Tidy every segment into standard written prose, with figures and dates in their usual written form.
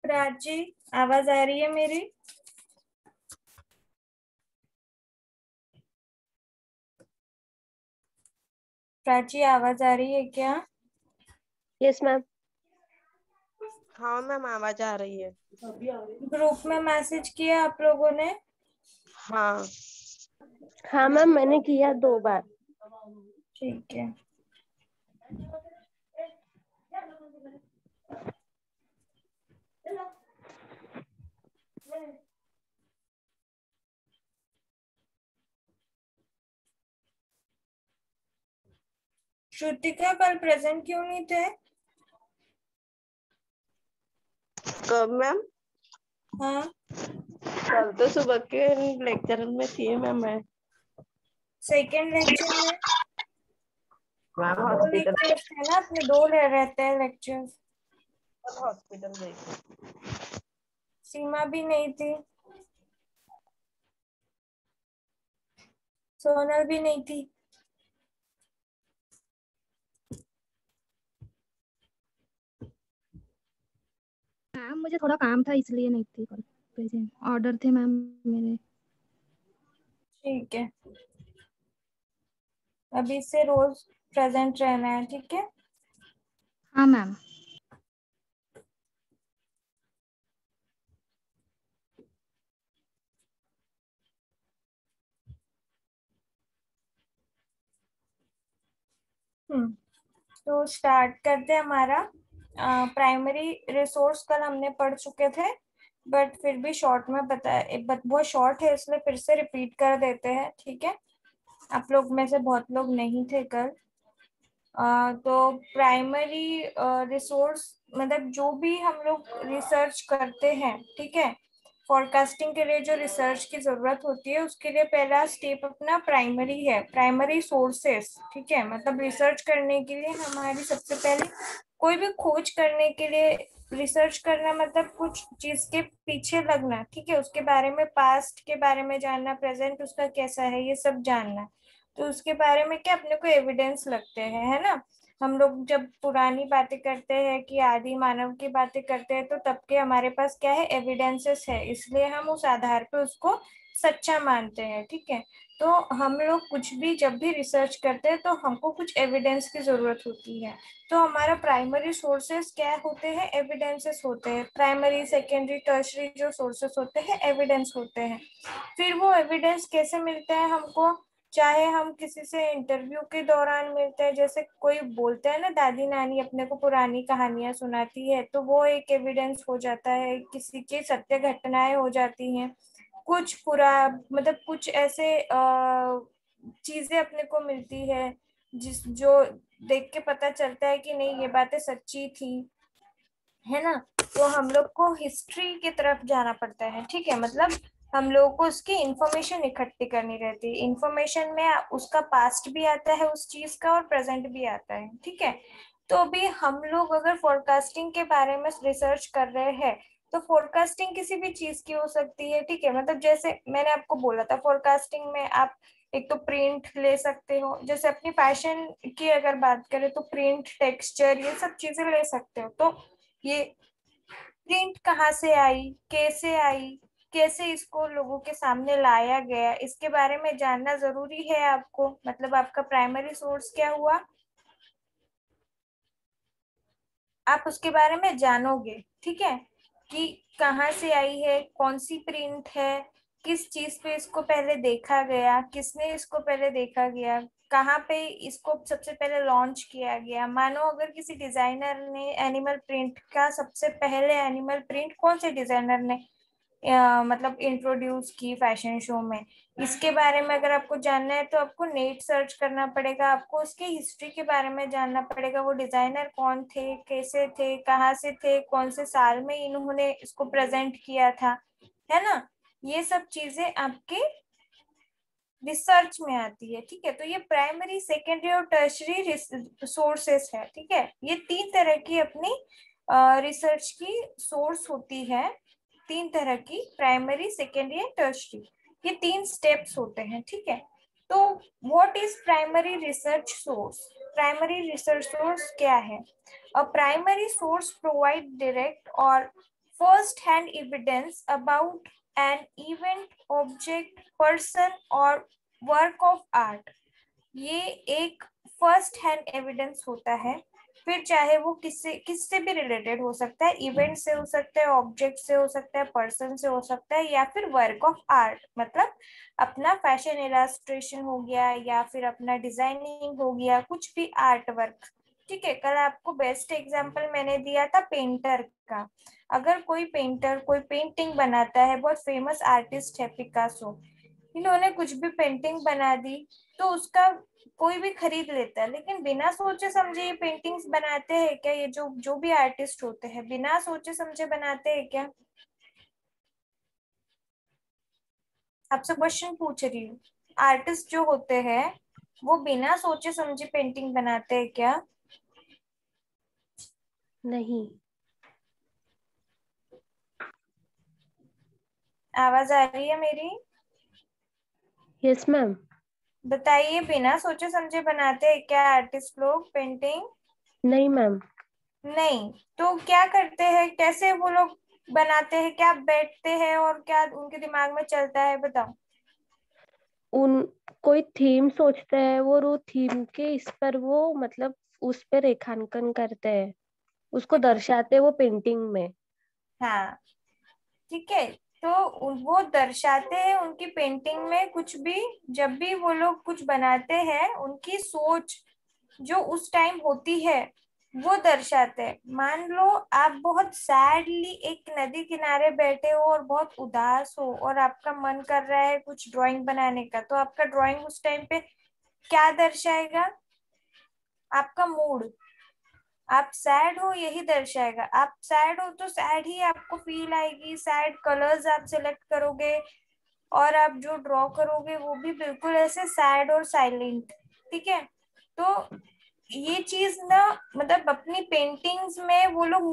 प्राची, आवाज आ रही है मेरी? प्राची, आवाज आ रही है क्या? Yes ma'am. हाँ मैम, आवाज आ रही है। ग्रुप में मैसेज किया आप लोगों ने? हाँ। हाँ मैम, मैंने किया 2 बार। ठीक है। श्रुतिका, कल प्रेजेंट क्यों नहीं थे? कब मैम? हाँ, कल तो सुबह के लेक्चर में थी मैम मैं। सेकेंड लेक्चर में मैम दो हॉस्पिटल, लेक्चर्स थे ना अपने, दो रहते हैं लेक्चर्स। हॉस्पिटल गई थी। सीमा भी नहीं थी, सोनल भी नहीं थी। मैम मुझे थोड़ा काम था इसलिए नहीं थी कल प्रेजेंट। ऑर्डर थे मैम मेरे। ठीक है, अभी से रोज प्रेजेंट रहना है, ठीक है? हाँ मैम। तो स्टार्ट करते हैं हमारा प्राइमरी रिसोर्स। कल हमने पढ़ चुके थे, बट फिर भी शॉर्ट में बहुत शॉर्ट है इसलिए फिर से रिपीट कर देते हैं, ठीक है? आप लोग में से बहुत लोग नहीं थे कल। तो प्राइमरी रिसोर्स मतलब जो भी हम लोग रिसर्च करते हैं, ठीक है? फोरकास्टिंग के लिए जो रिसर्च की जरूरत होती है उसके लिए पहला स्टेप अपना प्राइमरी है, प्राइमरी सोर्सेस, ठीक है? मतलब रिसर्च करने के लिए हमारी सबसे पहले कोई भी खोज करने के लिए रिसर्च करना मतलब कुछ चीज के पीछे लगना, ठीक है? उसके बारे में, पास्ट के बारे में जानना, प्रेजेंट उसका कैसा है ये सब जानना। तो उसके बारे में क्या अपने को एविडेंस लगते हैं, है ना? हम लोग जब पुरानी बातें करते हैं कि आदि मानव की बातें करते हैं तो तब के हमारे पास क्या है, एविडेंसेस है, इसलिए हम उस आधार पे उसको सच्चा मानते हैं, ठीक है? तो हम लोग कुछ भी जब भी रिसर्च करते हैं तो हमको कुछ एविडेंस की जरूरत होती है। तो हमारा प्राइमरी सोर्सेस क्या होते हैं, एविडेंसेस होते हैं। प्राइमरी, सेकेंडरी, टर्शरी जो सोर्सेस होते हैं एविडेंस होते हैं। फिर वो एविडेंस कैसे मिलते हैं हमको? चाहे हम किसी से इंटरव्यू के दौरान मिलते हैं, जैसे कोई बोलते हैं ना दादी नानी अपने को पुरानी कहानियां सुनाती है, तो वो एक एविडेंस हो जाता है। किसी की सत्य घटनाएं हो जाती हैं, कुछ पूरा मतलब कुछ ऐसे चीजें अपने को मिलती है जिस जो देख के पता चलता है कि नहीं ये बातें सच्ची थी, है ना? तो हम लोग को हिस्ट्री की तरफ जाना पड़ता है, ठीक है? मतलब हम लोगों को उसकी इंफॉर्मेशन इकट्ठी करनी रहती है। इंफॉर्मेशन में उसका पास्ट भी आता है उस चीज का, और प्रेजेंट भी आता है, ठीक है? तो अभी हम लोग अगर फोरकास्टिंग के बारे में रिसर्च कर रहे हैं तो फोरकास्टिंग किसी भी चीज की हो सकती है, ठीक है? मतलब जैसे मैंने आपको बोला था, फोरकास्टिंग में आप एक तो प्रिंट ले सकते हो, जैसे अपनी फैशन की अगर बात करें तो प्रिंट, टेक्सचर, ये सब चीजें ले सकते हो। तो ये प्रिंट कहाँ से आई, कैसे आई, कैसे इसको लोगों के सामने लाया गया, इसके बारे में जानना जरूरी है आपको। मतलब आपका प्राइमरी सोर्स क्या हुआ, आप उसके बारे में जानोगे, ठीक है? कि कहाँ से आई है, कौन सी प्रिंट है, किस चीज पे इसको पहले देखा गया, किसने इसको पहले देखा गया, कहाँ पे इसको सबसे पहले लॉन्च किया गया। मानो अगर किसी डिजाइनर ने एनिमल प्रिंट का सबसे पहले एनिमल प्रिंट कौन से डिजाइनर ने मतलब इंट्रोड्यूस की फैशन शो में, इसके बारे में अगर आपको जानना है तो आपको नेट सर्च करना पड़ेगा, आपको उसकी हिस्ट्री के बारे में जानना पड़ेगा। वो डिजाइनर कौन थे, कैसे थे, कहाँ से थे, कौन से साल में इन्होंने इसको प्रेजेंट किया था, है ना? ये सब चीजें आपके रिसर्च में आती है, ठीक है? तो ये प्राइमरी, सेकेंडरी और टर्शरी सोर्सेस है, ठीक है? ये तीन तरह की अपनी रिसर्च की सोर्स होती है। तीन तरह की, प्राइमरी, सेकेंडरी एंड टर्शरी, ये तीन स्टेप्स होते हैं, ठीक है? तो what is primary research source? Primary research source क्या है? A primary source provide direct और first hand evidence about an event, object, person or work of art. ये एक फर्स्ट हैंड एविडेंस होता है, फिर चाहे वो किससे भी रिलेटेड हो सकता है, इवेंट से हो सकता है, ऑब्जेक्ट से हो सकता है, पर्सन से हो सकता है, या फिर वर्क ऑफ आर्ट, मतलब अपना फैशन इलास्ट्रेशन हो गया या फिर अपना डिजाइनिंग हो गया, कुछ भी आर्ट वर्क। ठीक है, कल आपको बेस्ट एग्जांपल मैंने दिया था पेंटर का। अगर कोई पेंटर कोई पेंटिंग बनाता है, बहुत फेमस आर्टिस्ट है पिकासो, इन्होंने कुछ भी पेंटिंग बना दी तो उसका कोई भी खरीद लेता है, लेकिन बिना सोचे समझे ये पेंटिंग्स बनाते हैं क्या? ये जो जो भी आर्टिस्ट होते हैं बिना सोचे समझे बनाते हैं क्या? आपसे क्वेश्चन पूछ रही हूँ, आर्टिस्ट जो होते हैं वो बिना सोचे समझे पेंटिंग बनाते हैं क्या? नहीं। आवाज आ रही है मेरी? Yes ma'am. बताइए, बिना सोचे समझे बनाते हैं क्या आर्टिस्ट लोग पेंटिंग? नहीं मैम। नहीं। तो क्या करते हैं, कैसे वो लोग बनाते हैं? क्या बैठते हैं और क्या उनके दिमाग में चलता है, बताओ। उन कोई थीम सोचते हैं, वो थीम के इस पर वो मतलब उस पे रेखांकन करते हैं, उसको दर्शाते हैं वो पेंटिंग में। हाँ, ठीक है। तो वो दर्शाते हैं उनकी पेंटिंग में कुछ भी। जब भी वो लोग कुछ बनाते हैं उनकी सोच जो उस टाइम होती है वो दर्शाते हैं। मान लो आप बहुत सैडली एक नदी किनारे बैठे हो और बहुत उदास हो और आपका मन कर रहा है कुछ ड्राइंग बनाने का, तो आपका ड्राइंग उस टाइम पे क्या दर्शाएगा? आपका मूड। आप सैड हो यही दर्शाएगा। आप सैड हो तो सैड ही आपको फील आएगी, सैड कलर्स आप सिलेक्ट करोगे और आप जो ड्रॉ करोगे वो भी बिल्कुल ऐसे सैड और साइलेंट। ठीक है, तो ये चीज ना, मतलब अपनी पेंटिंग्स में वो लोग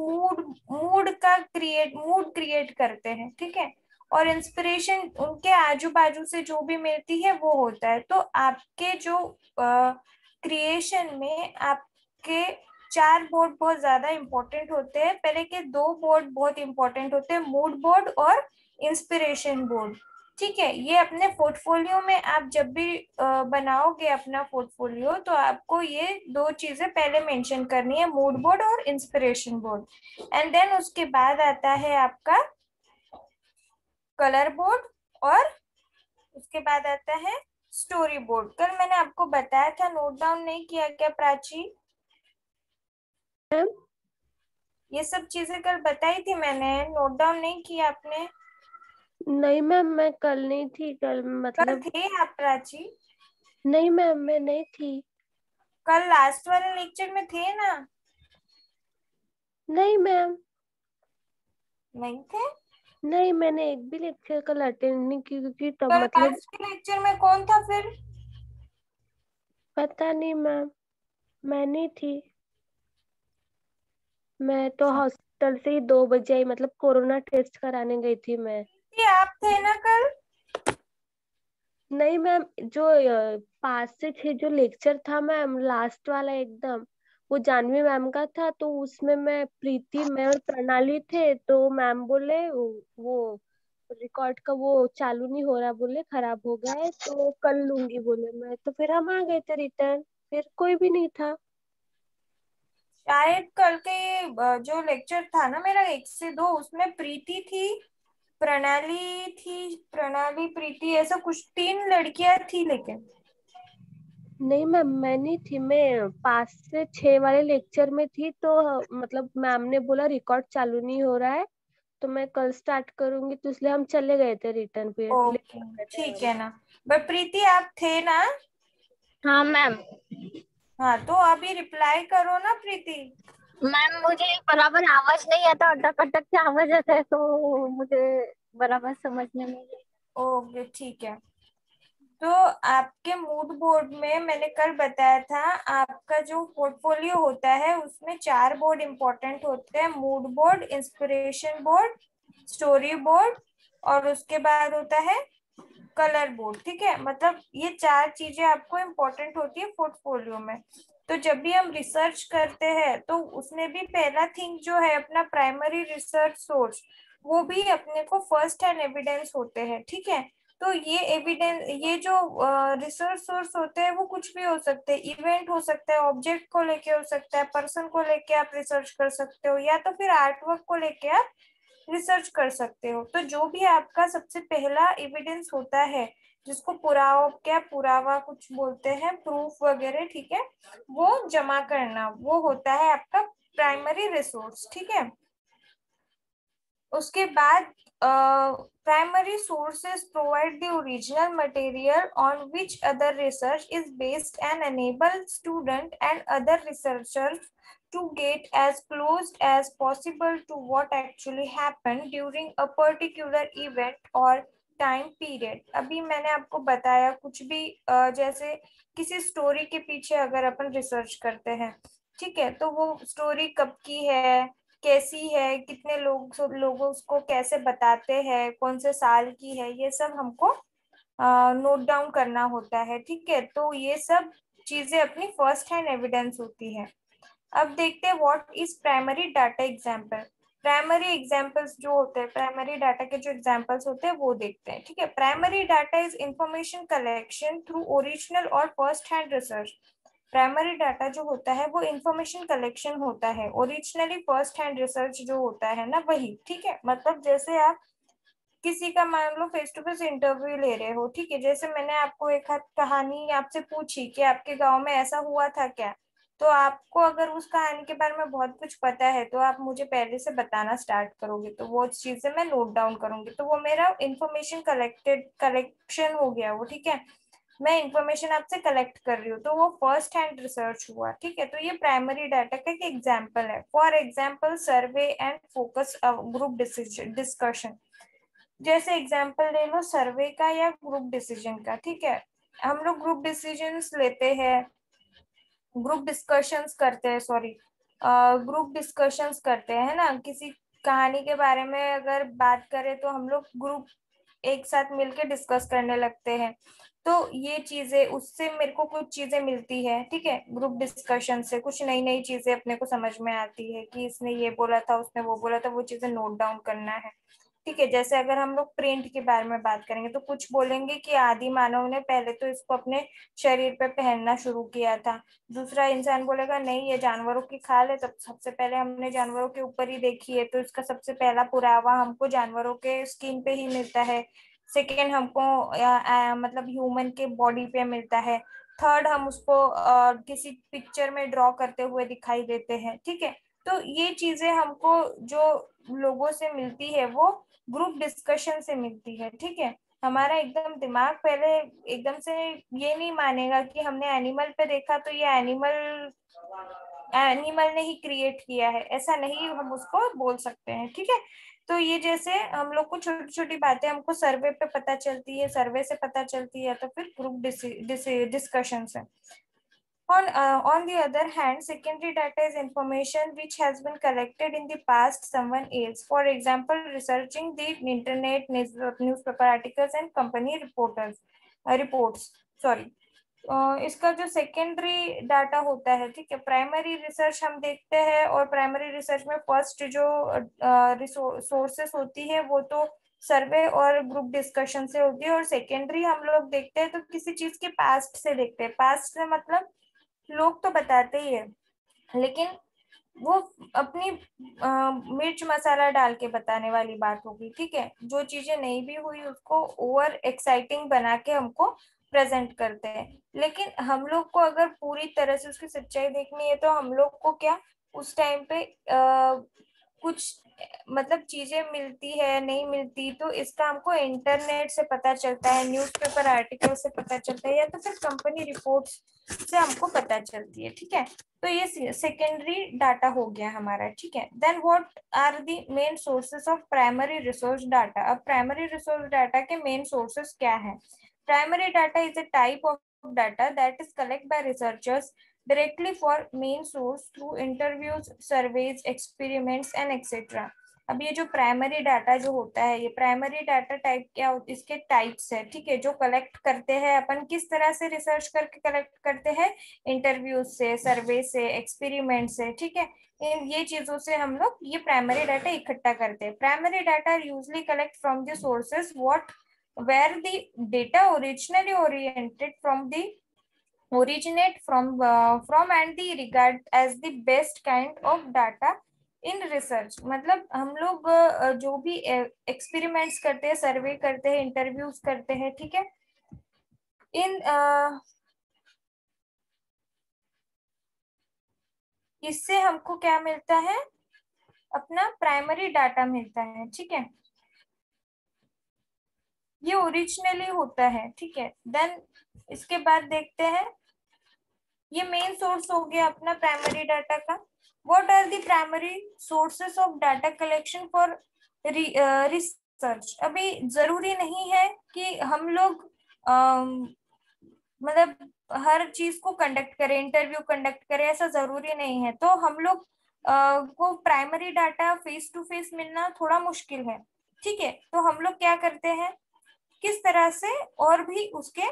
मूड क्रिएट करते हैं। ठीक है, और इंस्पिरेशन उनके आजू बाजू से जो भी मिलती है वो होता है। तो आपके जो क्रिएशन में आपके चार बोर्ड बहुत ज्यादा इंपॉर्टेंट होते हैं। पहले के दो बोर्ड बहुत इंपॉर्टेंट होते हैं, मूड बोर्ड और इंस्पिरेशन बोर्ड। ठीक है, ये अपने पोर्टफोलियो में आप जब भी बनाओगे अपना पोर्टफोलियो, तो आपको ये दो चीजें पहले मेंशन करनी है, मूड बोर्ड और इंस्पिरेशन बोर्ड। एंड देन उसके बाद आता है आपका कलर बोर्ड, और उसके बाद आता है स्टोरी बोर्ड। कल मैंने आपको बताया था, नोट डाउन नहीं किया क्या प्राची? मैम ये सब चीजें कल बताई थी मैंने, नोट डाउन नहीं किया आपने? नहीं मैम, मैं कल नहीं थी, कल कल मतलब थे आप प्राची? नहीं मैम, मैं नहीं थी। कल लास्ट वाले लेक्चर में थे ना? नहीं मैम। नहीं थे? नहीं, मैंने एक भी लेक्चर कल अटेंड नहीं की, क्योंकि तब कल मतलब लास्ट के लेक्चर में कौन था फिर? पता नहीं मैम, मैं नहीं थी। मैं तो हॉस्पिटल से ही 2 बजे आई, मतलब कोरोना टेस्ट कराने गई थी मैं। ये आप थे ना कल? नहीं मैम, जो 5 से 6 जो लेक्चर था मैम, लास्ट वाला एकदम, वो जानवी मैम का था। तो उसमें मैं, प्रीति, मैं और प्रणाली थे। तो मैम बोले वो रिकॉर्ड का वो चालू नहीं हो रहा, बोले खराब हो गया है, तो कल लूंगी बोले। मैं तो फिर हम आ गए थे रिटर्न, फिर कोई भी नहीं था। शायद कल के जो लेक्चर था ना मेरा 1 से 2, उसमें प्रीति थी, प्रणाली प्रीति, ऐसा कुछ 3 लड़कियां थी लेकिन। नहीं मैम, मैं नहीं थी। मैं 5 से 6 वाले लेक्चर में थी। तो मतलब मैम ने बोला रिकॉर्ड चालू नहीं हो रहा है, तो मैं कल स्टार्ट करूंगी, तो इसलिए हम चले गए थे रिटर्न, फिर लेट ओके, हो गए थे ठीक हम। है ना। बट प्रीति आप थे ना? हाँ मैम। हाँ, तो अभी रिप्लाई करो ना प्रीति। मैम मुझे बराबर आवाज नहीं आता, अटक अटक के आवाज आता है, तो मुझे बराबर समझने में नहीं। ओके, ठीक है। तो आपके मूड बोर्ड में मैंने कल बताया था, आपका जो पोर्टफोलियो होता है उसमें 4 बोर्ड इंपॉर्टेंट होते हैं, mood board, inspiration board, story board, और उसके बाद होता है कलर बोर्ड, ठीक है। मतलब ये 4 चीजें आपको इम्पोर्टेंट होती है पोर्टफोलियो में। तो जब भी हम रिसर्च करते हैं तो उसमें भी पहला थिंग जो है अपना प्राइमरी रिसर्च सोर्स, वो भी अपने को फर्स्ट हैंड एविडेंस होते हैं, ठीक है। तो ये एविडेंस, ये जो रिसर्च सोर्स होते हैं वो कुछ भी हो सकते हैं, इवेंट हो सकता है, ऑब्जेक्ट को लेके हो सकता है, पर्सन को लेके आप रिसर्च कर सकते हो, या तो फिर आर्टवर्क को लेके आप रिसर्च कर सकते हो। तो जो भी आपका सबसे पहला एविडेंस होता है, जिसको पुरावा, क्या पुरावा कुछ बोलते हैं, प्रूफ वगैरह, ठीक है, वो जमा करना, वो होता है आपका प्राइमरी रिसोर्स, ठीक है। उसके बाद primary sources provide the original material on which other research is based and enable student and other researchers to get as close as possible to what actually happened during a particular event or time period। अभी मैंने आपको बताया कुछ भी जैसे किसी story के पीछे अगर अपन रिसर्च करते हैं, ठीक है, तो वो स्टोरी कब की है, कैसी है, कितने लोग उसको कैसे बताते हैं, कौन से साल की है, ये सब हमको नोट डाउन करना होता है, ठीक है। तो ये सब चीजें अपनी फर्स्ट हैंड एविडेंस होती है। अब देखते हैं what is primary data example. Primary examples जो होते हैं, प्राइमरी डाटा के जो एग्जाम्पल्स होते हैं वो देखते हैं, ठीक है। Primary data is information collection through original और first hand research. Primary data जो होता है वो इंफॉर्मेशन कलेक्शन होता है, ओरिजिनली फर्स्ट हैंड रिसर्च जो होता है ना वही, ठीक है। मतलब जैसे आप किसी का मान लो फेस टू फेस इंटरव्यू ले रहे हो, ठीक है, जैसे मैंने आपको एक हाथ कहानी आपसे पूछी कि आपके गांव में ऐसा हुआ था क्या, तो आपको अगर उस कहानी के बारे में बहुत कुछ पता है तो आप मुझे पहले से बताना स्टार्ट करोगे, तो वो चीजें मैं नोट डाउन करूंगी, तो वो मेरा इंफॉर्मेशन कलेक्शन हो गया वो, ठीक है। मैं इंफॉर्मेशन आपसे कलेक्ट कर रही हूँ, तो वो फर्स्ट हैंड रिसर्च हुआ, ठीक है। तो ये प्राइमरी डाटा का एक एग्जाम्पल है। For example survey and focus group discussion. जैसे एग्जाम्पल ले लो सर्वे का या ग्रुप डिसीजन का, ठीक है। हम लोग ग्रुप डिसीजंस लेते हैं, ग्रुप डिस्कशंस करते हैं, सॉरी, ग्रुप डिस्कशंस करते हैं, है ना। किसी कहानी के बारे में अगर बात करें तो हम लोग ग्रुप एक साथ मिलके डिस्कस करने लगते हैं। तो ये चीजें, उससे मेरे को कुछ चीजें मिलती है, ठीक है, ग्रुप डिस्कशन से कुछ नई नई चीजें अपने को समझ में आती है कि इसने ये बोला था, उसने वो बोला था, वो चीजें नोट डाउन करना है, ठीक है। जैसे अगर हम लोग प्रिंट के बारे में बात करेंगे तो कुछ बोलेंगे कि आदि मानव ने पहले तो इसको अपने शरीर पे पहनना शुरू किया था, दूसरा इंसान बोलेगा नहीं ये जानवरों की खाल है, तब सबसे पहले हमने जानवरों के ऊपर ही देखी है, तो इसका सबसे पहला पुरावा हमको जानवरों के स्किन पे ही मिलता है, सेकेंड हमको मतलब ह्यूमन के बॉडी पे मिलता है, थर्ड हम उसको किसी पिक्चर में ड्रॉ करते हुए दिखाई देते हैं, ठीक है। तो ये चीजें हमको जो लोगों से मिलती है वो ग्रुप डिस्कशन से मिलती है, ठीक है। हमारा एकदम दिमाग पहले एकदम से ये नहीं मानेगा कि हमने एनिमल पे देखा तो ये एनिमल एनिमल ने ही क्रिएट किया है, ऐसा नहीं हम उसको बोल सकते हैं, ठीक है। तो ये जैसे हम लोग को छोटी छोटी बातें हमको सर्वे पे पता चलती है, सर्वे से पता चलती है, तो फिर ग्रुप डिस्कशन से। On the other hand, secondary data is information which has been collected in the past someone else. For example, researching the internet, newspaper articles and company reports. Sorry. इसका जो सेकेंडरी डाटा होता है, ठीक है, primary research हम देखते हैं, और प्राइमरी रिसर्च में फर्स्ट जो सोर्सेस होती है वो तो सर्वे और ग्रुप डिस्कशन से होती है, और सेकेंडरी हम लोग देखते हैं तो किसी चीज के पास्ट से देखते हैं। पास्ट से मतलब लोग तो बताते ही है, लेकिन वो अपनी मिर्च मसाला डाल के बताने वाली बात होगी, ठीक है। जो चीजें नहीं भी हुई उसको ओवर एक्साइटिंग बना के हमको प्रेजेंट करते हैं। लेकिन हम लोग को अगर पूरी तरह से उसकी सच्चाई देखनी है तो हम लोग को क्या उस टाइम पे कुछ मतलब चीजें मिलती है नहीं मिलती, तो इसका हमको इंटरनेट से पता चलता है, न्यूज़पेपर आर्टिकल से पता चलता है, या तो फिर कंपनी रिपोर्ट्स से हमको पता चलती है, ठीक है। तो ये सेकेंडरी डाटा हो गया हमारा, ठीक है। Then what are the main sources of primary resource data. अब प्राइमरी रिसोर्स डाटा के मेन सोर्सेस क्या है। Primary data is a type of data that is collect by researchers directly for main source through interviews, surveys, experiments and etc. अब ये जो primary data जो होता है, ये प्राइमरी डाटा टाइप क्या इसके टाइप्स है, ठीक है, जो कलेक्ट करते हैं अपन किस तरह से रिसर्च करके कलेक्ट करते हैं, इंटरव्यू से, सर्वे से, एक्सपेरिमेंट से, ठीक है, ये चीजों से हम लोग ये प्राइमरी डाटा इकट्ठा करते हैं। Primary data usually collect from the sources what where the data originally originate from and the regard as the best kind of data in research. मतलब हम लोग जो भी एक्सपेरिमेंट्स करते हैं, सर्वे करते हैं, इंटरव्यूज करते हैं, ठीक है, इन इससे हमको क्या मिलता है, अपना प्राइमरी डाटा मिलता है, ठीक है, ये ओरिजिनली होता है, ठीक है। देन इसके बाद देखते हैं, ये मेन सोर्स हो गया अपना प्राइमरी डाटा का। What are the primary sources of data collection for research. अभी जरूरी नहीं है कि हम लोग मतलब हर चीज को कंडक्ट करें, इंटरव्यू कंडक्ट करें, ऐसा जरूरी नहीं है। तो हम लोग को primary data face to face मिलना थोड़ा मुश्किल है, ठीक है, तो हम लोग क्या करते हैं, किस तरह से और भी उसके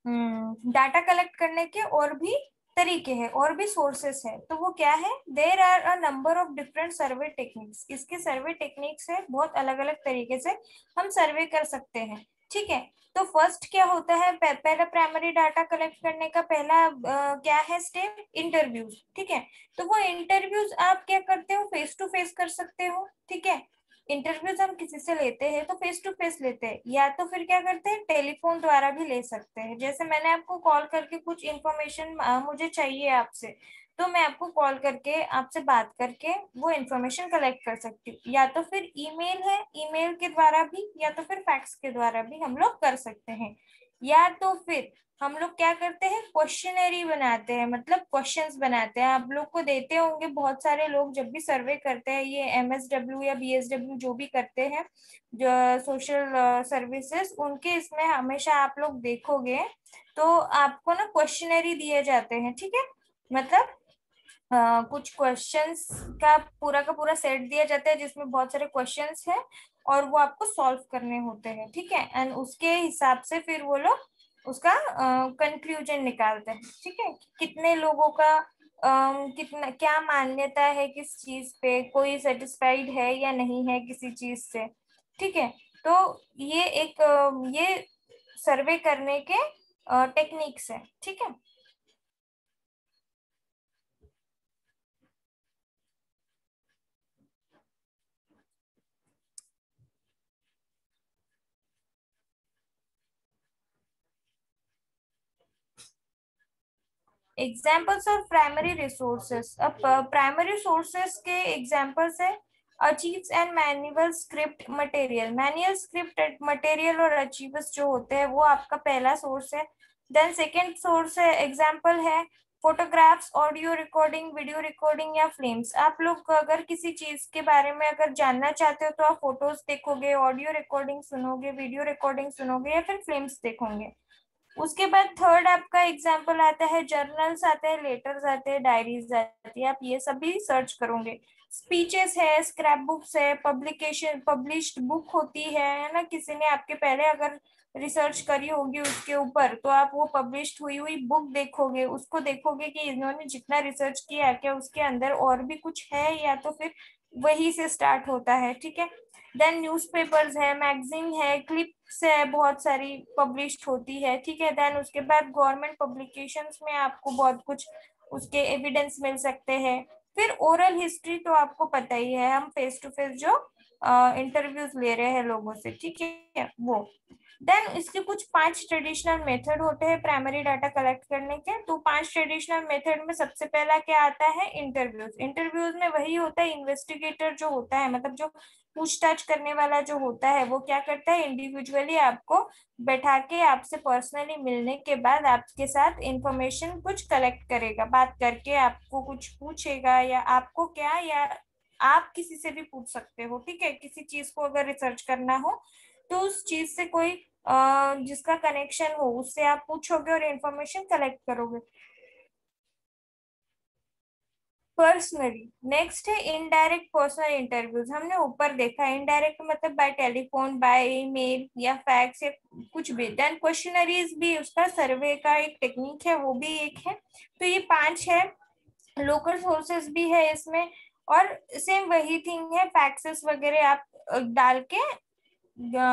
डाटा कलेक्ट करने के और भी तरीके हैं, और भी सोर्सेस है। तो वो क्या है, there are a number of different survey techniques. इसके सर्वे टेक्निक्स है, बहुत अलग अलग तरीके से हम सर्वे कर सकते हैं, ठीक है। तो फर्स्ट क्या होता है, पहला प्राइमरी डाटा कलेक्ट करने का पहला क्या है स्टेप, इंटरव्यूज, ठीक है। तो वो इंटरव्यूज आप क्या करते हो, फेस टू फेस कर सकते हो, ठीक है। इंटरव्यूज हम किसी से लेते हैं तो फेस टू फेस लेते हैं, या तो फिर क्या करते हैं, टेलीफोन द्वारा भी ले सकते हैं। जैसे मैंने आपको कॉल करके कुछ इन्फॉर्मेशन मुझे चाहिए आपसे, तो मैं आपको कॉल करके आपसे बात करके वो इन्फॉर्मेशन कलेक्ट कर सकती हूँ। या तो फिर ईमेल है, ईमेल के द्वारा भी, या तो फिर फैक्स के द्वारा भी हम लोग कर सकते हैं। या तो फिर हम लोग क्या करते हैं, क्वेश्चनरी बनाते हैं, मतलब क्वेश्चंस बनाते हैं। आप लोग को देते होंगे, बहुत सारे लोग जब भी सर्वे करते हैं, ये MSW या BSW जो भी करते हैं, जो सोशल सर्विसेज, उनके इसमें हमेशा आप लोग देखोगे तो आपको ना क्वेश्चनरी दिए जाते हैं, ठीक है। मतलब कुछ क्वेश्चंस का पूरा सेट दिया जाता है जिसमें बहुत सारे क्वेश्चंस हैं और वो आपको सॉल्व करने होते हैं, ठीक है। एंड उसके हिसाब से फिर वो लोग उसका कंक्लूजन निकालते हैं, ठीक है, कितने लोगों का कितना क्या मान्यता है किस चीज पे, कोई सेटिस्फाइड है या नहीं है किसी चीज से, ठीक है। तो ये एक ये सर्वे करने के टेक्निक्स है, ठीक है। Examples of primary resources. अब प्राइमरी सोर्सेस के एग्जाम्पल्स है, achieves and manual script material. Manual script material और अचीव्स जो होते हैं वो आपका पहला सोर्स है। देन सेकेंड सोर्स है, एग्जाम्पल है photographs, audio recording, video recording या फिल्म्स। आप लोग अगर किसी चीज के बारे में अगर जानना चाहते हो तो आप फोटोज देखोगे, ऑडियो रिकॉर्डिंग सुनोगे, वीडियो रिकॉर्डिंग सुनोगे या फिर फिल्म्स देखोगे। उसके बाद थर्ड आपका एग्जाम्पल आता है, जर्नल्स आते हैं, लेटर्स आते हैं, डायरीज आती है, आप ये सभी सर्च करोगे। स्पीचेस है, स्क्रैप बुक्स है, पब्लिकेशन पब्लिश्ड बुक होती है ना, किसी ने आपके पहले अगर रिसर्च करी होगी उसके ऊपर तो आप वो पब्लिश्ड हुई हुई बुक देखोगे, उसको देखोगे कि इन्होंने जितना रिसर्च किया क्या उसके अंदर और भी कुछ है या तो फिर वही से स्टार्ट होता है, ठीक है। देन न्यूज़पेपर्स है, मैगजीन है, क्लिप्स है, बहुत सारी पब्लिश्ड होती है, ठीक है। देन उसके बाद गवर्नमेंट पब्लिकेशंस में आपको बहुत कुछ उसके एविडेंस मिल सकते हैं। फिर ओरल हिस्ट्री तो आपको पता ही है, हम फेस टू फेस जो इंटरव्यूज ले रहे हैं लोगों से, ठीक है वो। देन इसके कुछ 5 ट्रेडिशनल मेथड होते हैं प्राइमरी डाटा कलेक्ट करने के। तो 5 ट्रेडिशनल मेथड में सबसे पहला क्या आता है, इंटरव्यूज। इंटरव्यूज में वही होता है, इन्वेस्टिगेटर जो होता है, मतलब जो पूछताछ करने वाला जो होता है वो क्या करता है, इंडिविजुअली आपको बैठा के आपसे पर्सनली मिलने के बाद आपके साथ इंफॉर्मेशन कुछ कलेक्ट करेगा, बात करके आपको कुछ पूछेगा, या आपको क्या, या आप किसी से भी पूछ सकते हो, ठीक है। किसी चीज को अगर रिसर्च करना हो तो उस चीज से कोई जिसका कनेक्शन हो उससे आप पूछोगे और इन्फॉर्मेशन कलेक्ट करोगे। पर्सनली। नेक्स्ट है इनडायरेक्ट पर्सनल इंटरव्यूज। हमने ऊपर देखा इनडायरेक्ट मतलब बाय टेलीफोन, बाय ईमेल या फैक्स या कुछ भी। देन क्वेश्चनरीज भी उसका सर्वे का एक टेक्निक है, वो भी एक है। तो ये 5 है। लोकल सोर्सेस भी है इसमें, और सेम वही थिंग है, फैक्सेस वगैरह आप डाल के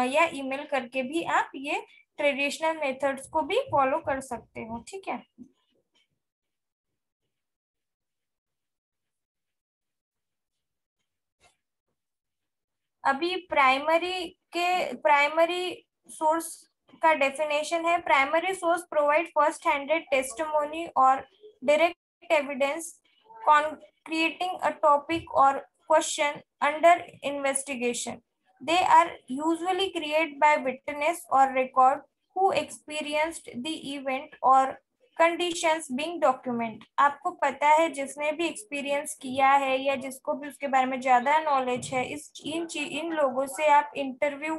या ईमेल करके भी आप ये ट्रेडिशनल मेथड्स को भी फॉलो कर सकते हो। ठीक है। अभी प्राइमरी सोर्स का डेफिनेशन है। Primary source provide first handed testimony और direct evidence concreting a topic or question under investigation. They are usually created by witness or record who experienced the event or conditions being document. आपको पता है जिसने भी experience किया है या जिसको भी उसके बारे में ज्यादा नॉलेज है, इन लोगों से आप इंटरव्यू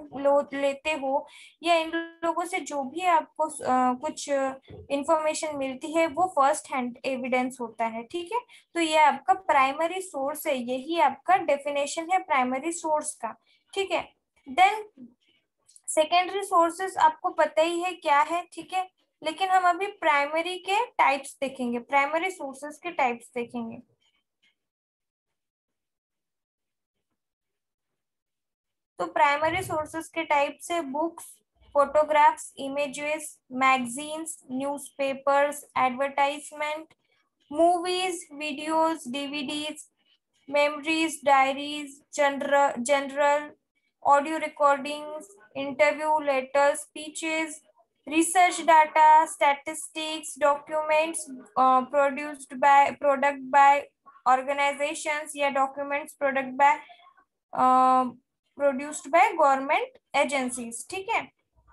लेते हो, या इन लोगों से जो भी आपको कुछ इंफॉर्मेशन मिलती है वो फर्स्ट हैंड एविडेंस होता है। ठीक है। तो ये आपका प्राइमरी सोर्स है, यही आपका डेफिनेशन है प्राइमरी सोर्स का। ठीक है। देन सेकेंडरी सोर्सेस आपको पता ही है क्या है। ठीक है। लेकिन हम अभी प्राइमरी के टाइप्स देखेंगे, प्राइमरी सोर्सेस के टाइप्स देखेंगे। तो प्राइमरी सोर्सेस के टाइप से books, photographs, images, magazines, newspapers, advertisement, movies, videos, DVDs, memories, diaries, general audio recordings, interview letters, speeches, research data, statistics, documents produced by organizations या documents produced by government agencies। ठीक है।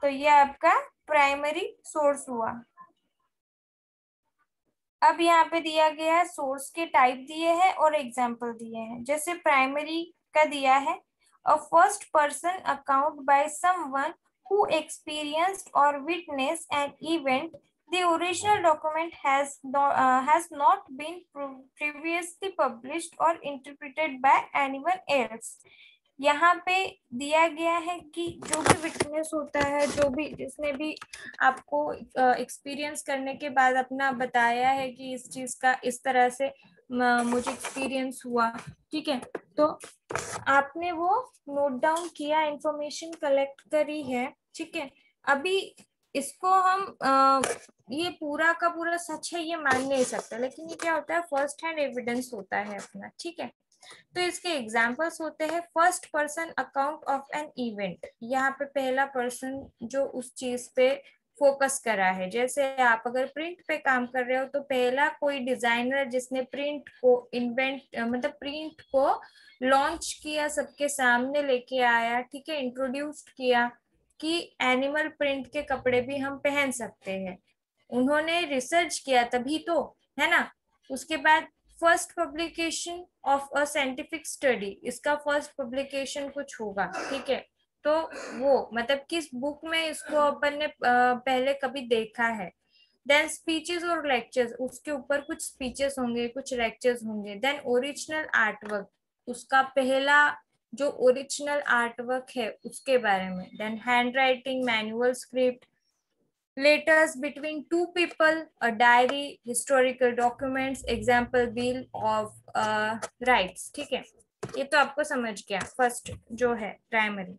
तो ये आपका primary source हुआ। अब यहाँ पे दिया गया है सोर्स के टाइप दिए हैं और एग्जाम्पल दिए हैं। जैसे प्राइमरी का दिया है, a first person account by someone who experienced or witnessed an event. The original document has not been previously published or interpreted by anyone else. यहाँ पे दिया गया है कि जो भी विटनेस होता है, जो भी जिसने भी आपको एक्सपीरियंस करने के बाद अपना बताया है कि इस चीज का इस तरह से मुझे एक्सपीरियंस हुआ। ठीक है। तो आपने वो नोट डाउन किया, इंफॉर्मेशन कलेक्ट करी है। ठीक है। अभी इसको हम ये पूरा का पूरा सच है ये मान नहीं सकते, लेकिन ये क्या होता है, फर्स्ट हैंड एविडेंस होता है अपना। ठीक है। तो इसके एग्जाम्पल्स होते हैं, first person account of an event. यहाँ पे पहला पर्सन जो उस चीज पे फोकस करा है। जैसे आप अगर प्रिंट पे काम कर रहे हो तो पहला कोई डिजाइनर जिसने प्रिंट को मतलब प्रिंट को लॉन्च किया, सबके सामने लेके आया। ठीक है। इंट्रोड्यूस किया कि एनिमल प्रिंट के कपड़े भी हम पहन सकते हैं। उन्होंने रिसर्च किया तभी तो, है ना। उसके बाद first publication of a scientific study, इसका फर्स्ट पब्लिकेशन कुछ होगा। ठीक है। तो वो मतलब किस बुक में इसको अपन ने पहले कभी देखा है। देन स्पीचेस और लेक्चर्स, उसके ऊपर कुछ स्पीचेस होंगे, कुछ लेक्चर्स होंगे। देन ओरिजिनल आर्टवर्क, उसका पहला जो ओरिजिनल आर्टवर्क है उसके बारे में। Then hand writing, manual, script, letters between two people, a diary, historical documents, example bill of rights। ठीक है। ये तो आपको समझ गया फर्स्ट जो है प्राइमरी।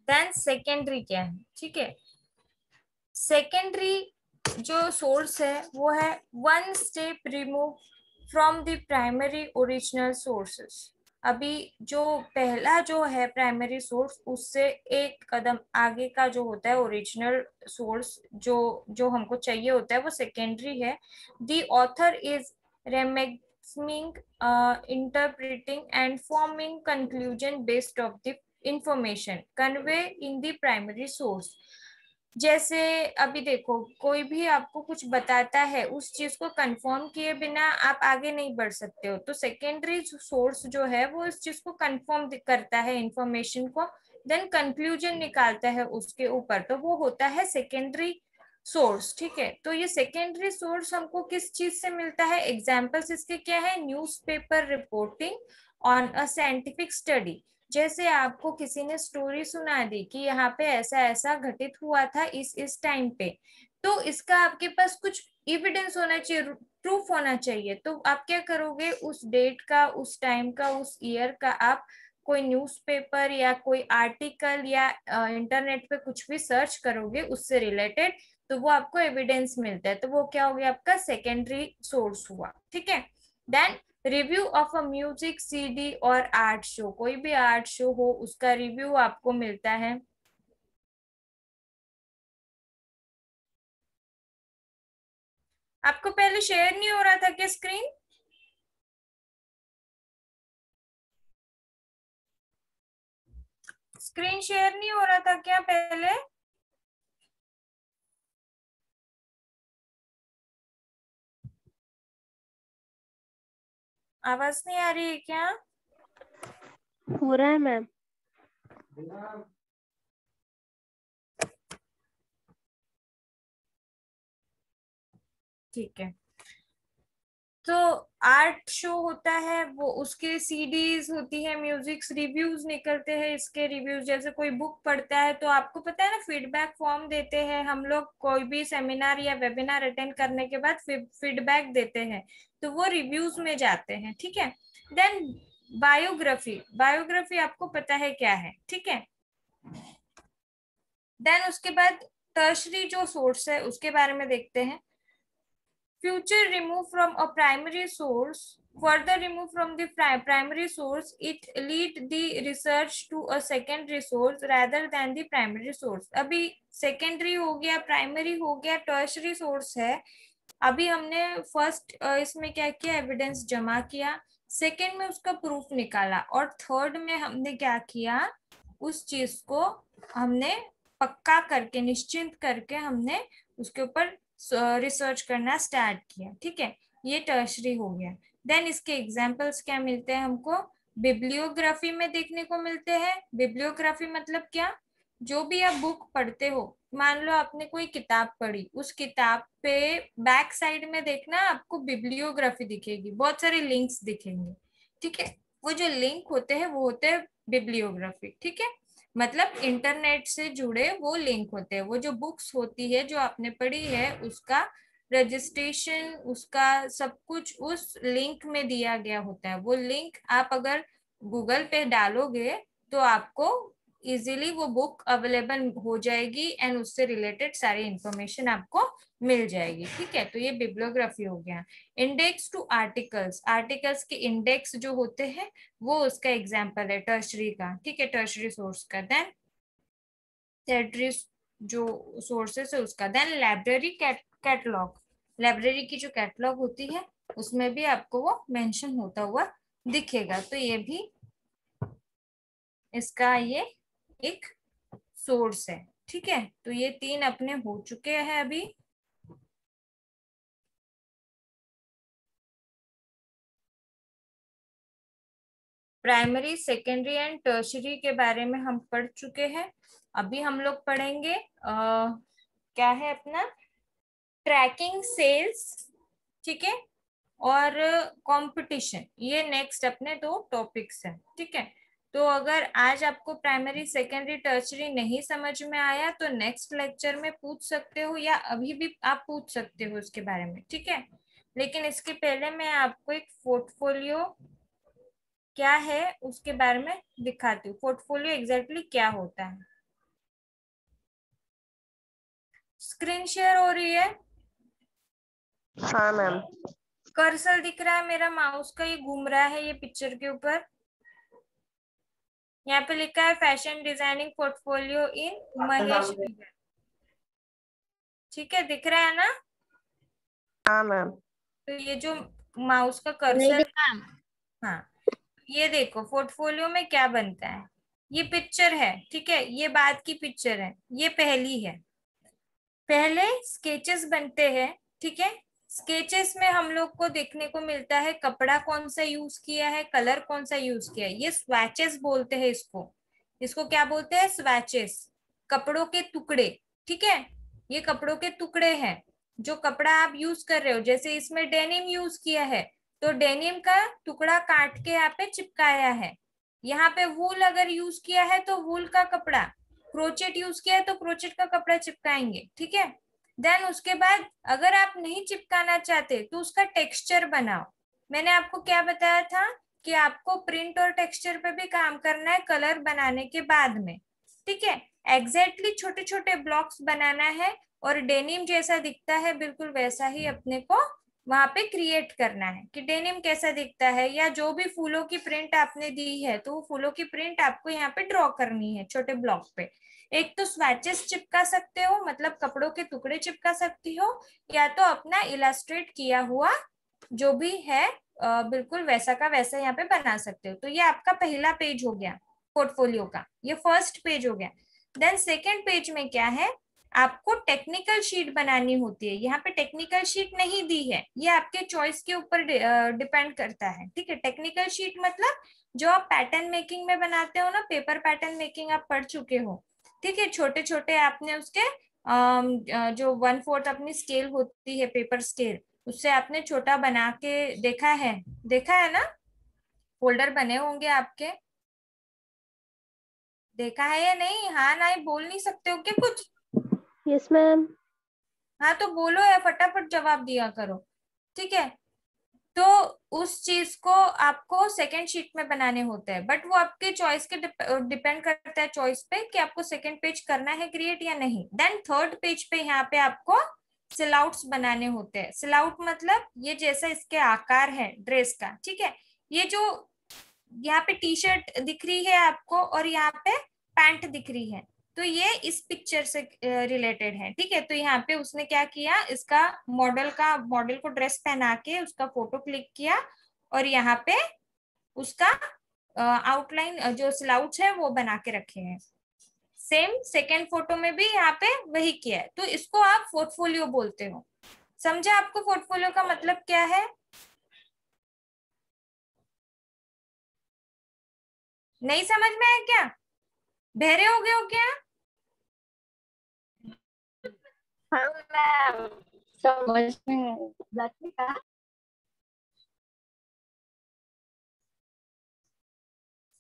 देन सेकेंडरी क्या है। ठीक है। सेकेंडरी जो सोर्स है वो है one step remove from the primary original sources. अभी जो पहला जो है प्राइमरी सोर्स, उससे एक कदम आगे का जो होता है ओरिजिनल सोर्स, जो हमको चाहिए होता है वो सेकेंडरी है। The author is remixing, interpreting and forming conclusion based of the information convey in the primary source. जैसे अभी देखो, कोई भी आपको कुछ बताता है, उस चीज को कंफर्म किए बिना आप आगे नहीं बढ़ सकते हो। तो सेकेंडरी सोर्स जो है वो इस चीज को कंफर्म करता है, इंफॉर्मेशन को, देन कंक्लूजन निकालता है उसके ऊपर, तो वो होता है सेकेंडरी सोर्स, ठीक है। तो ये सेकेंडरी सोर्स हमको किस चीज से मिलता है? एग्जाम्पल्स इसके क्या है? Newspaper reporting on a scientific study. जैसे आपको किसी ने स्टोरी सुना दी कि यहाँ पे ऐसा ऐसा घटित हुआ था इस टाइम पे, तो इसका आपके पास कुछ एविडेंस होना चाहिए, प्रूफ होना चाहिए। तो आप क्या करोगे? उस डेट का, उस टाइम का, उस ईयर का आप कोई न्यूज़पेपर या कोई आर्टिकल या इंटरनेट पे कुछ भी सर्च करोगे उससे रिलेटेड, तो वो आपको एविडेंस मिलता है। तो वो क्या हो गया? आपका सेकेंडरी सोर्स हुआ, ठीक है। Then review of a music CD और आर्ट शो, कोई भी आर्ट शो हो उसका रिव्यू आपको मिलता है। आपको पहले शेयर नहीं हो रहा था क्या स्क्रीन? स्क्रीन शेयर नहीं हो रहा था क्या पहले? आवाज नहीं आ रही है क्या? हो रहा है मैम। ठीक है। तो आर्ट शो होता है, वो उसके सीडीज होती है, म्यूजिक रिव्यूज निकलते हैं, इसके रिव्यूज। जैसे कोई बुक पढ़ता है तो आपको पता है ना, फीडबैक फॉर्म देते हैं हम लोग, कोई भी सेमिनार या वेबिनार अटेंड करने के बाद फीडबैक देते हैं, तो वो रिव्यूज में जाते हैं, ठीक है। देन बायोग्राफी, बायोग्राफी आपको पता है क्या है, ठीक है। देन उसके बाद टर्शरी जो सोर्स है उसके बारे में देखते हैं। Future remove from a primary source, further remove from the primary source, it lead the research to a secondary source rather than the primary source। अभी secondary हो गया, primary हो गया, tertiary source है। अभी हमने फर्स्ट इसमें क्या किया? एविडेंस जमा किया, सेकेंड में उसका प्रूफ निकाला, और थर्ड में हमने क्या किया? उस चीज को हमने पक्का करके, निश्चिंत करके हमने उसके ऊपर रिसर्च करना स्टार्ट किया, ठीक है। ये टर्शरी हो गया। देन इसके एग्जांपल्स क्या मिलते हैं हमको? बिब्लियोग्राफी में देखने को मिलते हैं। बिब्लियोग्राफी मतलब क्या? जो भी आप बुक पढ़ते हो, मान लो आपने कोई किताब पढ़ी, उस किताब पे बैक साइड में देखना आपको बिब्लियोग्राफी दिखेगी, बहुत सारे लिंक्स दिखेंगे, ठीक है। वो जो लिंक होते हैं वो होते हैं बिब्लियोग्राफी, ठीक है। मतलब इंटरनेट से जुड़े वो लिंक होते हैं। वो जो बुक्स होती है जो आपने पढ़ी है उसका रजिस्ट्रेशन, उसका सब कुछ उस लिंक में दिया गया होता है। वो लिंक आप अगर गूगल पे डालोगे तो आपको इजीली वो बुक अवेलेबल हो जाएगी एंड उससे रिलेटेड सारी इंफॉर्मेशन आपको मिल जाएगी, ठीक है। तो ये बिब्लियोग्राफी हो गया। इंडेक्स टू आर्टिकल्स, आर्टिकल्स के इंडेक्स जो होते हैं वो उसका एग्जाम्पल है टर्शरी का, ठीक है, टर्शरी सोर्स का। देन टर्शरी जो सोर्सेस है उसका। देन लाइब्रेरी कैटलॉग, लाइब्रेरी की जो कैटलॉग होती है उसमें भी आपको वो मेंशन होता हुआ दिखेगा। तो ये भी इसका ये एक सोर्स है, ठीक है। तो ये तीन अपने हो चुके हैं अभी। प्राइमरी, सेकेंडरी एंड टर्शरी के बारे में हम पढ़ चुके हैं। अभी हम लोग पढ़ेंगे क्या है अपना ट्रैकिंग सेल्स, ठीक है, और कंपटीशन। ये नेक्स्ट अपने दो टॉपिक्स हैं, ठीक है। तो अगर आज आपको प्राइमरी, सेकेंडरी, टर्शरी नहीं समझ में आया तो नेक्स्ट लेक्चर में पूछ सकते हो, या अभी भी आप पूछ सकते हो उसके बारे में, ठीक है। लेकिन इसके पहले मैं आपको एक पोर्टफोलियो क्या है उसके बारे में दिखाती हूँ। पोर्टफोलियो एग्जैक्टली क्या होता है। स्क्रीन शेयर हो रही है? हाँ मैम। कर्सर दिख रहा है मेरा माउस का, ये घूम रहा है ये पिक्चर के ऊपर। यहाँ पे लिखा है fashion designing portfolio in Mahesh विगड़, ठीक है, दिख रहा है ना? हाँ मैम। तो ये जो माउस का नहीं कर्सर, दिखा। हाँ, ये देखो पोर्टफोलियो में क्या बनता है। ये पिक्चर है, ठीक है, ये बाद की पिक्चर है, ये पहली है। पहले स्केचेस बनते हैं, ठीक है। स्केचेस में हम लोग को देखने को मिलता है कपड़ा कौन सा यूज किया है, कलर कौन सा यूज किया है। ये स्वैचेस बोलते हैं इसको। इसको क्या बोलते हैं? स्वैचेस, कपड़ों के टुकड़े, ठीक है। ये कपड़ों के टुकड़े हैं, जो कपड़ा आप यूज कर रहे हो। जैसे इसमें डेनिम यूज किया है तो डेनिम का टुकड़ा काट के यहाँ पे चिपकाया है। यहाँ पे वूल अगर यूज किया है तो वूल का कपड़ा, क्रोचेट यूज किया है तो क्रोचेट का कपड़ा चिपकाएंगे, ठीक है। देन उसके बाद अगर आप नहीं चिपकाना चाहते तो उसका टेक्सचर बनाओ। मैंने आपको क्या बताया था कि आपको प्रिंट और टेक्सचर पे भी काम करना है कलर बनाने के बाद में, ठीक है। एग्जैक्टली छोटे छोटे ब्लॉक्स बनाना है और डेनिम जैसा दिखता है बिल्कुल वैसा ही अपने को वहां पे क्रिएट करना है कि डेनिम कैसा दिखता है, या जो भी फूलों की प्रिंट आपने दी है तो वो फूलों की प्रिंट आपको यहाँ पे ड्रॉ करनी है छोटे ब्लॉक पे। एक तो स्वैचेस चिपका सकते हो, मतलब कपड़ों के टुकड़े चिपका सकती हो, या तो अपना इलास्ट्रेट किया हुआ जो भी है बिल्कुल वैसा का वैसा यहाँ पे बना सकते हो। तो ये आपका पहला पेज हो गया पोर्टफोलियो का, ये फर्स्ट पेज हो गया। देन सेकेंड पेज में क्या है, आपको टेक्निकल शीट बनानी होती है। यहाँ पे टेक्निकल शीट नहीं दी है, ये आपके चॉइस के ऊपर डिपेंड करता है, ठीक है। टेक्निकल शीट मतलब जो आप पैटर्न मेकिंग में बनाते हो ना, पेपर पैटर्न मेकिंग आप पढ़ चुके हो, ठीक है। छोटे छोटे आपने उसके जो 1/4 अपनी स्केल होती है पेपर स्केल, उससे आपने छोटा बना के देखा है, देखा है ना, फोल्डर बने होंगे आपके, देखा है या नहीं? हाँ ना, बोल नहीं सकते हो क्या कुछ? Yes ma'am. हाँ तो बोलो या फटाफट जवाब दिया करो, ठीक है। तो उस चीज को आपको सेकंड शीट में बनाने होते हैं, बट वो आपके चॉइस के डिपेंड करता है चॉइस पे कि आपको सेकंड पेज करना है क्रिएट या नहीं। देन थर्ड पेज पे यहाँ पे आपको सिलआउट्स बनाने होते हैं। सिलआउट मतलब ये जैसा इसके आकार है ड्रेस का, ठीक है। ये जो यहाँ पे टी शर्ट दिख रही है आपको और यहाँ पे पैंट दिख रही है, तो ये इस पिक्चर से रिलेटेड है, ठीक है। तो यहाँ पे उसने क्या किया, इसका मॉडल को ड्रेस पहना के उसका फोटो क्लिक किया और यहाँ पे उसका आउटलाइन जो स्लाउट्स है वो बना के रखे हैं। सेम सेकेंड फोटो में भी यहाँ पे वही किया है, तो इसको आप पोर्टफोलियो बोलते हो। समझा आपको पोर्टफोलियो का मतलब क्या है? नहीं समझ में आया क्या? बहरे हो गए हो क्या? हाँ मैम, समझ में लगता।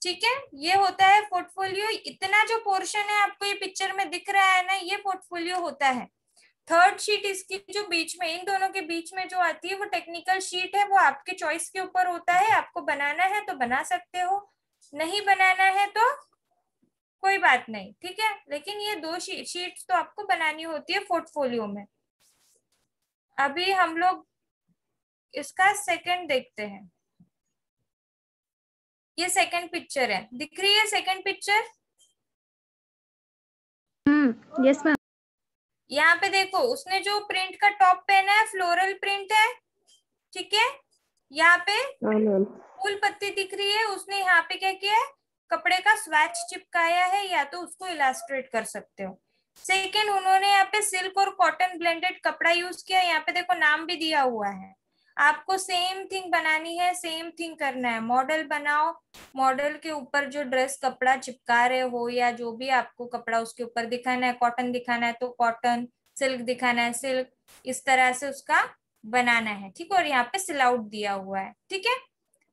ठीक है, ये होता है पोर्टफोलियो। इतना जो पोर्शन है आपको ये पिक्चर में दिख रहा है ना, ये पोर्टफोलियो होता है। थर्ड शीट इसकी जो बीच में, इन दोनों के बीच में जो आती है वो टेक्निकल शीट है, वो आपके चॉइस के ऊपर होता है। आपको बनाना है तो बना सकते हो, नहीं बनाना है तो कोई बात नहीं, ठीक है। लेकिन ये दो शीट्स तो आपको बनानी होती है पोर्टफोलियो में। अभी हम लोग इसका सेकंड देखते हैं। ये सेकंड पिक्चर है, दिख रही है सेकंड पिक्चर? Yes ma'am. यहाँ पे देखो, उसने जो प्रिंट का टॉप पहना है फ्लोरल प्रिंट है, ठीक है। यहाँ पे फूल पत्ती दिख रही है, उसने यहाँ पे क्या किया है, कपड़े का स्वैच चिपकाया है, या तो उसको इलास्ट्रेट कर सकते हो। सेकेंड, उन्होंने यहाँ पे सिल्क और कॉटन ब्लेंडेड कपड़ा यूज किया, यहाँ पे देखो नाम भी दिया हुआ है। आपको सेम थिंग बनानी है, सेम थिंग करना है। मॉडल बनाओ, मॉडल के ऊपर जो ड्रेस कपड़ा चिपका रहे हो या जो भी आपको कपड़ा उसके ऊपर दिखाना है, कॉटन दिखाना है तो कॉटन, सिल्क दिखाना है सिल्क, इस तरह से उसका बनाना है, ठीक है। और यहाँ पे सिलआउट दिया हुआ है, ठीक है।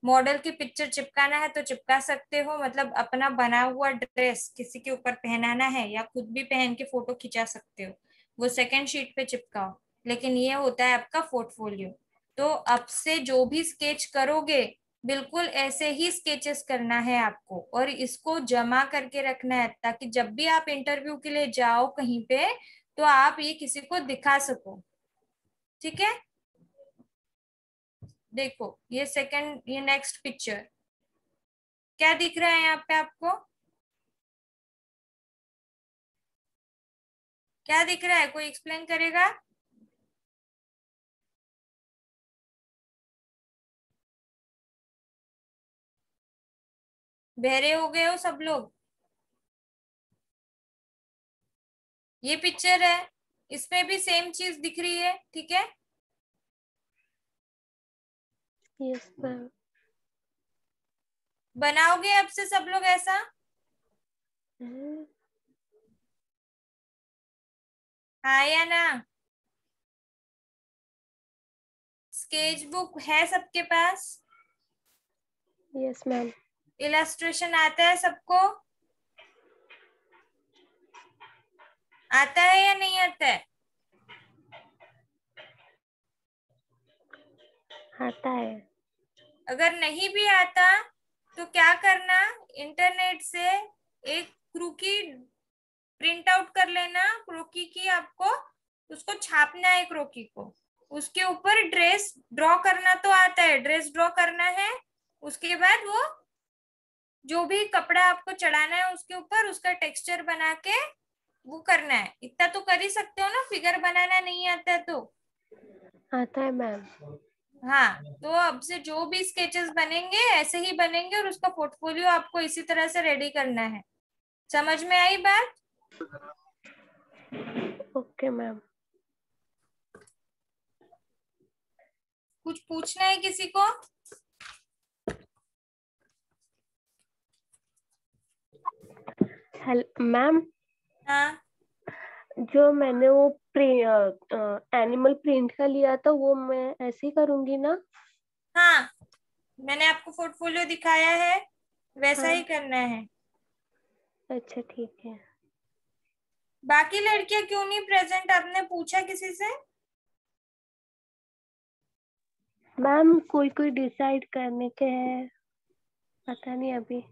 मॉडल की पिक्चर चिपकाना है तो चिपका सकते हो, मतलब अपना बना हुआ ड्रेस किसी के ऊपर पहनाना है या खुद भी पहन के फोटो खिंचा सकते हो, वो सेकंड शीट पे चिपकाओ। लेकिन ये होता है आपका पोर्टफोलियो। तो अब से जो भी स्केच करोगे बिल्कुल ऐसे ही स्केचेस करना है आपको, और इसको जमा करके रखना है ताकि जब भी आप इंटरव्यू के लिए जाओ कहीं पे तो आप ये किसी को दिखा सको, ठीक है। देखो ये सेकंड, ये नेक्स्ट पिक्चर क्या दिख रहा है यहाँ पे आपको? क्या दिख रहा है, कोई एक्सप्लेन करेगा? बहरे हो गए हो सब लोग? ये पिक्चर है, इसमें भी सेम चीज दिख रही है, ठीक है। Yes ma'am. बनाओगे अब से सब लोग ऐसा? हाँ या ना? स्केच बुक है सबके पास? Yes ma'am. इलस्ट्रेशन आता है सबको? आता है या नहीं आता है? आता है। अगर नहीं भी आता तो क्या करना, इंटरनेट से एक क्रूकी प्रिंट आउट कर लेना, क्रोकी की आपको उसको छापना है, क्रोकी को उसके ऊपर ड्रेस ड्रॉ करना तो आता है, ड्रेस ड्रॉ करना है। उसके बाद वो जो भी कपड़ा आपको चढ़ाना है उसके ऊपर उसका टेक्सचर बना के वो करना है। इतना तो कर ही सकते हो ना, फिगर बनाना नहीं आता तो? आता है मैम। हाँ, तो अब से जो भी स्केचेस बनेंगे ऐसे ही बनेंगे और उसका पोर्टफोलियो आपको इसी तरह से रेडी करना है। समझ में आई बात? Okay ma'am. कुछ पूछना है किसी को? Hello ma'am. हाँ जो मैंने वो एनिमल प्रिंट का लिया था वो मैं ऐसे ही करूंगी ना? हाँ, मैंने आपको पोर्टफोलियो दिखाया है, वैसा हाँ। ही करना है। अच्छा ठीक है। बाकी लड़कियां क्यों नहीं प्रेजेंट, आपने पूछा किसी से? मैम कोई कोई डिसाइड करने के है, पता नहीं अभी।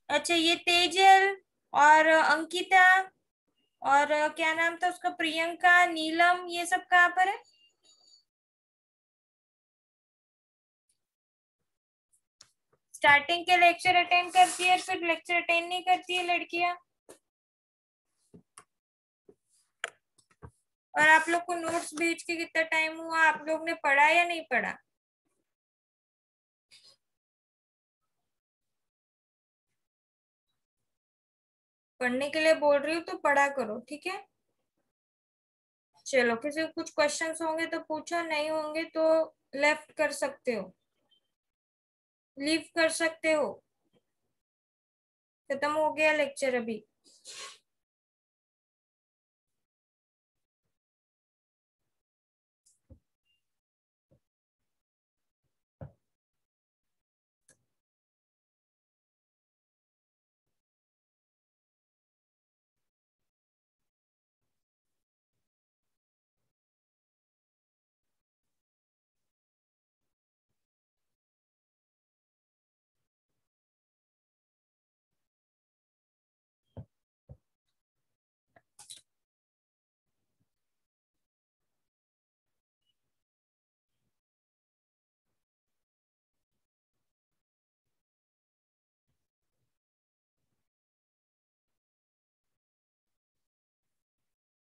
अच्छा, ये तेजल और अंकिता और क्या नाम था उसका, प्रियंका, नीलम, ये सब कहाँ पर है? स्टार्टिंग के लेक्चर अटेंड करती है फिर लेक्चर अटेंड नहीं करती है लड़कियां। और आप लोग को नोट्स भेज के कितना टाइम हुआ, आप लोग ने पढ़ा या नहीं पढ़ा? पढ़ने के लिए बोल रही हूँ तो पढ़ा करो, ठीक है? चलो, किसी को कुछ क्वेश्चंस होंगे तो पूछो, नहीं होंगे तो लेफ्ट कर सकते हो, लीव कर सकते हो। खत्म हो गया लेक्चर अभी।